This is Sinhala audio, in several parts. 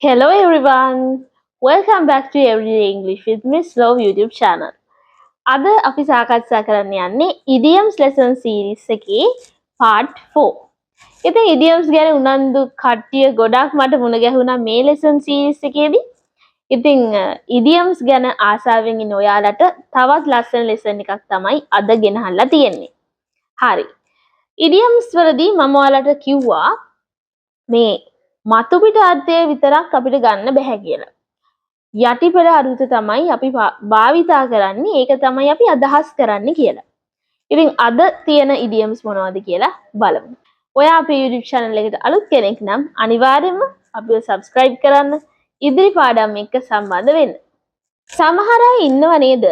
Hello everyone! Welcome back to Everyday English with Miss Love YouTube channel. අද අපි සාකච්ඡා කරන්න යන්නේ idioms lesson series එකේ part 4. ඉතින් idioms ගැන උනන්දු කට්ටිය ගොඩක් මට මුණ ගැහුණා මේ lesson series එකේදී. ඉතින් idioms ගැන ආසාවෙන් ඉන්න ඔයාලට තවත් ලස්සන lesson එකක් තමයි අද ගෙනහල්ලා තියෙන්නේ. හරි. idioms වලදී මම ඔයාලට කිව්වා මේ මතු පිට අර්ථය විතරක් අපිට ගන්න බෑ කියලා. යටිපෙළ අර්ථය තමයි අපි භාවිතා කරන්නේ. ඒක තමයි අපි අදහස් කරන්නේ කියලා. ඉතින් අද තියෙන idioms මොනවද කියලා බලමු. ඔයා අපේ YouTube channel එකට අලුත් කෙනෙක් නම් අනිවාර්යයෙන්ම අපිව subscribe කරන්න. ඉදිරි පාඩම් එක්ක සම්බන්ධ වෙන්න. සමහර අය ඉන්නව නේද?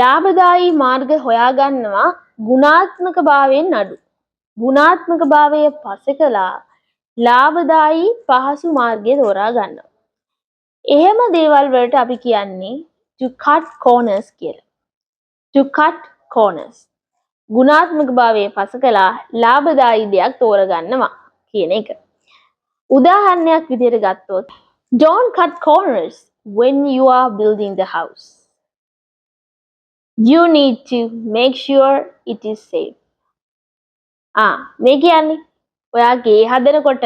ලාභදායී මාර්ග හොයාගන්නවා ගුණාත්මක භාවයෙන් අඩු. ගුණාත්මක භාවය පසෙකලා ලාභදායී පහසු මාර්ගය තෝරා ගන්නවා. එහෙම දේවල් වලට අපි කියන්නේ to cut corners කියලා. to cut corners. ගුණාත්මක භාවයේ පසකලා ලාභදායී දෙයක් තෝරගන්නවා කියන එක. උදාහරණයක් විදිහට ගත්තොත් don't cut corners when you are building the house. You need to make sure it is safe. මේ කියන්නේ ඔයා ගේ හදනකොට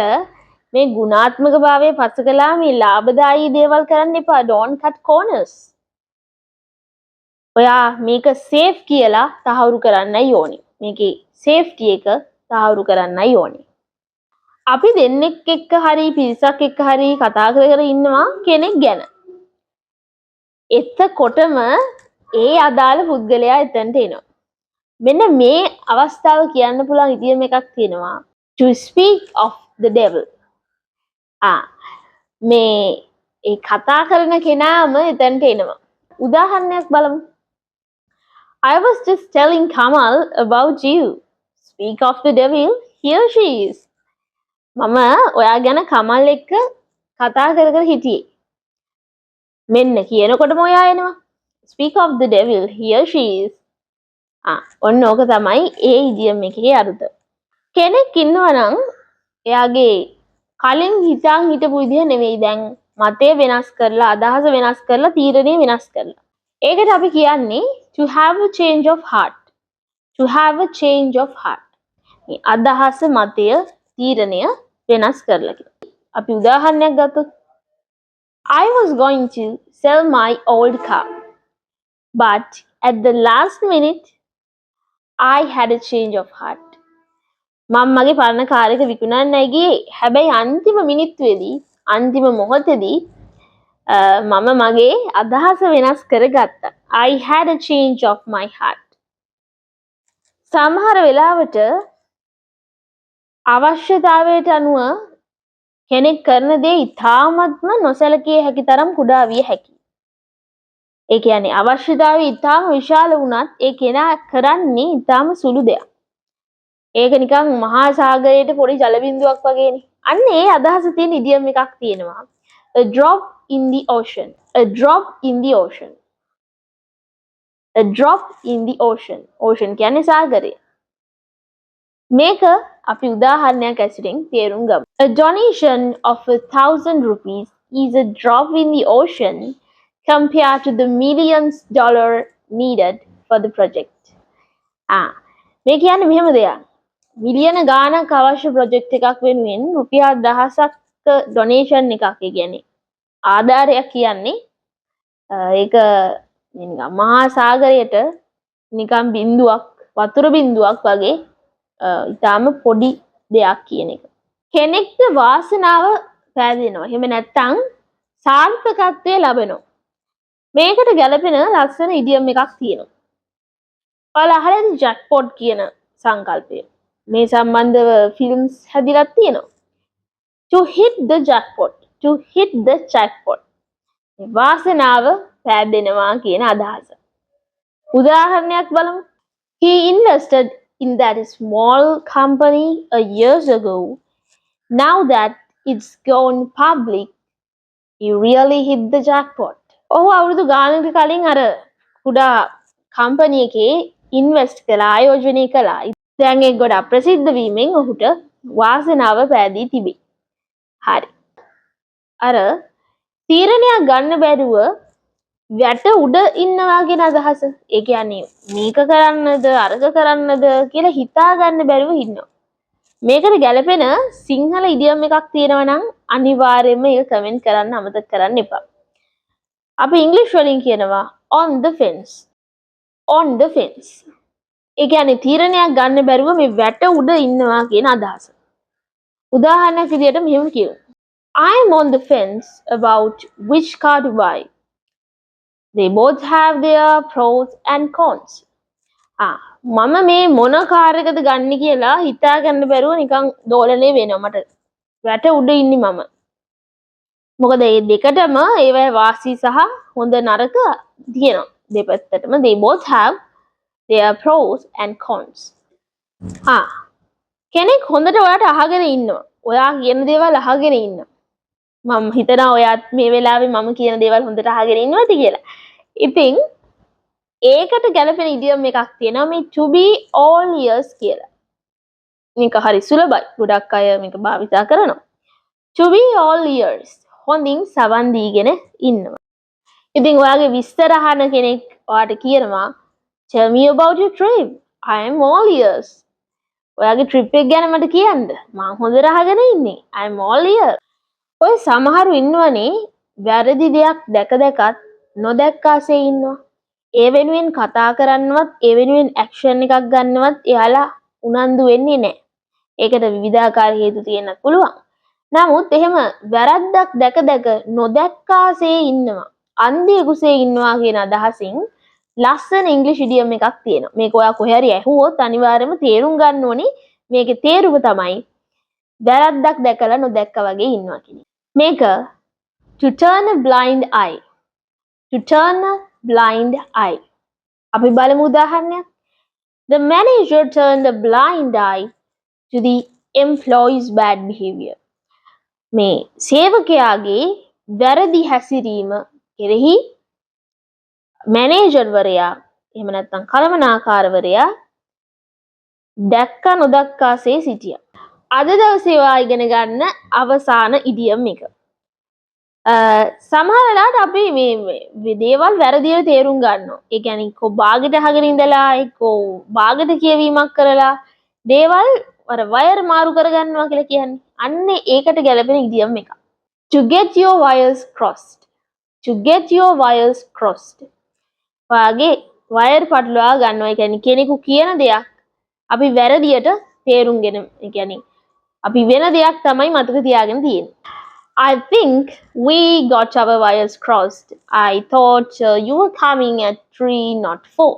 මේ ගුණාත්මක භාවයේ පසකලා මේ ලාභදායී දේවල් කරන්න එපා. don't cut corners. ඔයා මේක safe කියලා තහවුරු කරන්නයි ඕනේ. මේකේ safety එක තහවුරු කරන්නයි ඕනේ. අපි දෙන්නෙක් එක්ක හරි පිරිසක් එක්ක හරි කතා කර ඉන්නවා කෙනෙක් ගැන. එතකොටම ඒ අදාළ පුද්ගලයා එතනට එනවා. මෙන්න මේ අවස්ථාව කියන්න පුළුවන් ඉතින් එකක් තියෙනවා. to speak of the devil. මේ ඒ කතා කරන කෙනාම එතනට එනවා. උදාහරණයක් බලමු. I was just telling Kamal about you. Speak of the devil, here she is. මම ඔයා ගැන කමල් එක්ක කතා කර හිටියේ. මෙන්න කියනකොටම ඔයා එනවා. Speak of the devil, here she is. ඔන්න ඕක තමයි ඒ ඉදියම් එකේ අර්ථය. කෙනෙක් ඉන්නවා නම් එයාගේ කලින් හිතාන් හිටපු විදිහ නෙවෙයි දැන් මතය වෙනස් කරලා අදහස වෙනස් කරලා තීරණය වෙනස් කරලා. ඒකට අපි කියන්නේ to have a change of heart. to have a change of heart. මේ අදහස මතය තීරණය වෙනස් කරලා කියලා. අපි උදාහරණයක් ගත්තොත් I was going to sell my old car but at the last minute I had a change of heart. මම මගේ පරණ කාර් එක විකුණන්නයි ගියේ. හැබැයි අන්තිම මිනිත්තුවේදී අන්තිම මොහොතේදී මම මගේ අදහස වෙනස් කරගත්තා. I had a change of my heart. සමහර වෙලාවට අවශ්‍යතාවයට අනුව කෙනෙක් කරන දේ ඉතාමත්ම නොසැලකිය හැකි තරම් කුඩා විය හැකියි. ඒ කියන්නේ අවශ්‍යතාවය ඉතාම විශාල වුණත් ඒ කෙනා කරන්නේ ඉතාම සුළු දෙයක්. ඒක නිකන් මහා සාගරයේ පොඩි ජල බිඳුවක් වගේනේ. අන්න ඒ අදහස තියෙන ඉදියම් එකක් තියෙනවා. A drop in the ocean. A drop in the ocean. A drop in the ocean. Ocean කියන්නේ සාගරය. මේක අපි උදාහරණයක් ඇසුරින් තේරුම් ගමු. A donation of 1,000 rupees is a drop in the ocean compared to the millions dollar needed for the project. මේ කියන්නේ මෙහෙම දෙයක්. මිලියන ගාණක් අවශ්‍ය ප්‍රොජෙක්ට් එකක් වෙනුවෙන් රුපියල් 1000ක් ඩොනේෂන් එකක් කියන්නේ ආධාරයක් කියන්නේ ඒක නිකන් මහා සාගරයට නිකන් බිඳුවක් වතුර බිඳුවක් වගේ ඊටාම පොඩි දෙයක් කියන එක. කෙනෙක්ට වාසනාව පෑදෙනවා. එහෙම නැත්නම් සාර්ථකත්වය ලැබෙනවා. මේකට ගැලපෙන ලස්සන ඉඩියම් එකක් තියෙනවා. ඔයාලා අහලා ජැක්පොට් කියන සංකල්පය. මේ සම්බන්ධව ෆිල්ම්ස් හැදිලා තියෙනවා. To hit the jackpot. To hit the jackpot. වාසනාව පෑදෙනවා කියන අදහස. උදාහරණයක් බලමු. He invested in that small company years ago. Now that it's gone public, he really hit the jackpot. ඔහු අවුරුදු ගානකට කලින් අර කුඩා කම්පැනි එකේ ඉන්වෙස්ට් කළා ආයෝජනය කළා. දැන් ඒක ගොඩක් ප්‍රසිද්ධ වීමෙන් ඔහුට වාසනාව පෑදී තිබේ. හරි. අර තීරණයක් ගන්න බැරුව වැට උඩ ඉන්නවා කියන අදහස. ඒ කියන්නේ මේක කරන්නද අරක කරන්නද කියලා හිතා ගන්න බැරුව ඉන්නවා. මේකට ගැලපෙන සිංහල ඉඩියම් එකක් තියෙනවා නම් අනිවාර්යයෙන්ම ඒක කමෙන්ට් කරන්න අමතක කරන්න එපා. අපි ඉංග්‍රීසි වලින් කියනවා on the fence. on the fence. ඒ කියන්නේ තීරණයක් ගන්න බැරුව මේ වැට උඩ ඉන්නවා කියන අදහස. උදාහරණයක් විදියට මෙහෙම කියමු. I am on the fence about which car to buy. They both have their pros and cons. මම මේ මොන කාර් එකද ගන්න කියලා හිතා ගන්න බැරුව නිකන් දෝලණය වෙනවා මට. වැට උඩ ඉන්නේ මම. මොකද මේ දෙකටම ඒවයි වාසි සහ හොඳ නරක තියෙනවා. දෙපැත්තටම they both have their pros and cons. කෙනෙක් හොඳට ඔයාට අහගෙන ඉන්නවා. ඔයා කියන දේවල් අහගෙන ඉන්නවා. මම හිතනවා ඔයාත් මේ වෙලාවේ මම කියන දේවල් හොඳට අහගෙන ඉන්නවද කියලා. ඉතින් ඒකට ගැලපෙන ඉඩියම් එකක් තියෙනවා මේ to be all ears කියලා. මේක හරි සුලභයි. ගොඩක් අය මේක භාවිතා කරනවා. to be all ears. හොඳින් සවන් දීගෙන ඉන්නවා. ඉතින් ඔයාගේ විස්තර අහන කෙනෙක් ඔයාට කියනවා tell me about your trip. I am all ears. ඔයාගේ ට්‍රිප් එක ගැන මට කියන්න. මම හොඳට අහගෙන ඉන්නේ. I am all ears. ඔය සමහරු ඉන්නවනේ වැරදි දෙයක් දැක දැකත් නොදැක්කාසේ ඉන්නවා. ඒ වෙනුවෙන් කතා කරන්නවත් ඒ වෙනුවෙන් ඇක්ෂන් එකක් ගන්නවත් එයාලා උනන්දු වෙන්නේ නැහැ. ඒකට විවිධාකාර හේතු තියෙන්නත් පුළුවන්. නමුත් එහෙම වැරද්දක් දැක දැක නොදැක්කාසේ ඉන්නවා. අන්ධයෙකුසේ ඉන්නවා කියන අදහසින් ලස්සන ඉංග්‍රීසි ඉඩියම් එකක් තියෙනවා. මේක ඔයා කොහේ හරි ඇහුවොත් අනිවාර්යයෙන්ම තේරුම් ගන්න ඕනේ. මේකේ තේරුම තමයි වැරද්දක් දැකලා නොදැක්කා වගේ ඉන්නවා කියන්නේ. මේක to turn a blind eye. To turn a blind eye. අපි බලමු උදාහරණයක්. The manager turned a blind eye to the employee's bad behavior. මේ සේවකයාගේ වැරදි හැසිරීම කෙරෙහි මැනේජර්වරයා එහෙම නැත්නම් කළමනාකාරවරයා දැක්ක නොදක්කාසේ සිටියා. අද දවසේ ඔයා ඉගෙන ගන්න අවසාන ඉඩියම් එක. සමහර වෙලාවට අපි මේ දේවල් වැරදියට තේරුම් ගන්නවා. ඒ කියන්නේ කො බාගෙට අහගෙන ඉඳලා එක්ක බාගෙට කියවීමක් කරලා දේවල් අර වයර් මාරු කරගන්නවා කියලා කියන්නේ. අන්නේ ඒකට ගැලපෙන ඉඩියම් එකක්. To get your wires crossed. To get your wires crossed. ඔයාගේ වයර් පටලවා ගන්නවා. ඒ කියන්නේ කෙනෙකු කියන දෙයක් අපි වැරදියට තේරුම්ගෙන ඒ කියන්නේ අපි වෙන දෙයක් තමයි මතක තියාගෙන තියෙන්නේ. I think we got our wires crossed. I thought you were coming at 3 not 4.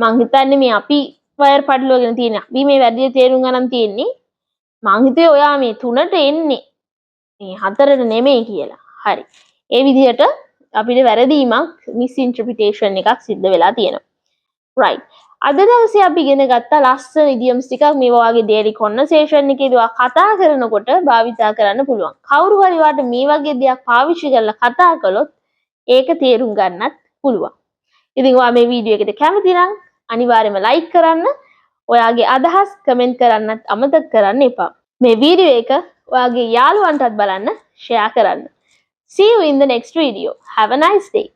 මං හිතන්නේ මේ අපි වයර් පටලවාගෙන තියෙනවා. අපි මේ වැරදියට තේරුම් ගන්න තියෙන්නේ. මං හිතුවේ ඔයා මේ 3ට එන්නේ. මේ 4ට නෙමෙයි කියලා. හරි. ඒ විදිහට අපිට වැරදීමක් misinterpretation එකක් සිද්ධ වෙලා තියෙනවා. right. අද දවසේ අපි ඉගෙන ගත්ත ලස්සන ඉඩියම්ස් ටිකක් මේ වගේ daily conversation එකේදී කතා කරනකොට භාවිතා කරන්න පුළුවන්. කවුරු හරි වාට මේ වගේ දෙයක් පාවිච්චි කරලා කතා කළොත් ඒක තේරුම් ගන්නත් පුළුවන්. ඉතින් ඔයා මේ වීඩියෝ එකට කැමති නම් අනිවාර්යයෙන්ම like කරන්න. ඔයාගේ අදහස් comment කරන්නත් අමතක කරන්න එපා. මේ වීඩියෝ එක ඔයාගේ යාළුවන්ටත් බලන්න share කරන්න. See you in the next video. Have a nice day.